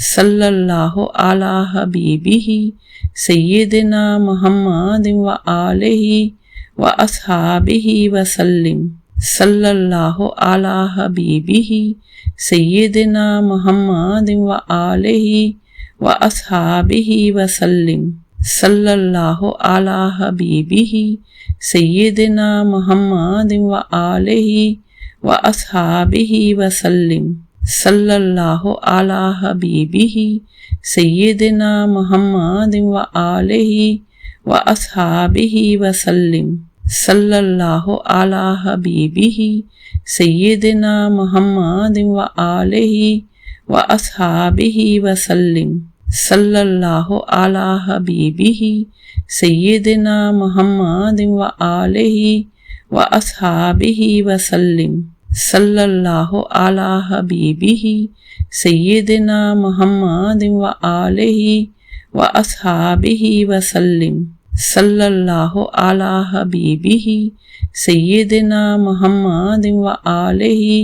सल्लल्लाहु अला हबीबिही सय्यदिना मुहम्मद व आलिही व अस्हाबिही वसल्लिम। सल्लल्लाहु अला हबीबिही सय्यदिना मुहम्मद व आलिही व अस्हाबिही वसल्लिम। सल्लल्लाहु अला हबीबिही सय्यदिना मुहम्मद व आलिही व अस्हाबिही वसल्लिम। सल्लल्लाहु अला हबीबिही सय्यदिना मुहम्मद व आलिही व अस्हाबिही वसल्लिम। सल्लल्लाहु अला हबीबिही सय्यदिना मुहम्मद व आलिही व अस्हाबिही वसल्लिम। सल्लल्लाहु अला हबीबिही सय्यदिना मुहम्मद व आलिही व अस्हाबिही वसल्लिम। सल्लल्लाहु अला हबीबिही सय्यदिना मुहम्मद व आलिही व अस्हाबिही वसल्लिम। सल्लल्लाहु अला हबीबिही सय्यदिना मुहम्मद व आलिही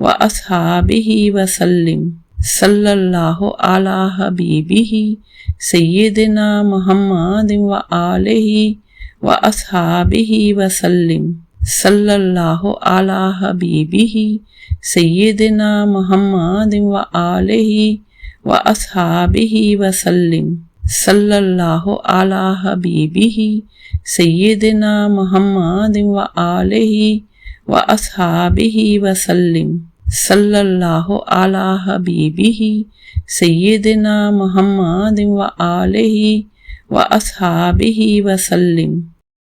व अस्हाबिही वसल्लिम। सल्लल्लाहु अला हबीबिही सय्यदिना मुहम्मद व आलिही व अस्हाबिही वसल्लिम। सल्लल्लाहु अला हबीबिही सय्यदिना मुहम्मद व आलिही व अस्हाबिही वसल्लिम। सल्लल्लाहु अला हबीबिही सय्यदिना मुहम्मद व आलिही व अस्हाबिही वसल्लिम। सल्लल्लाहु अला हबीबिही सय्यदिना मुहम्मद व आलिही व अस्हाबिही वसल्लिम।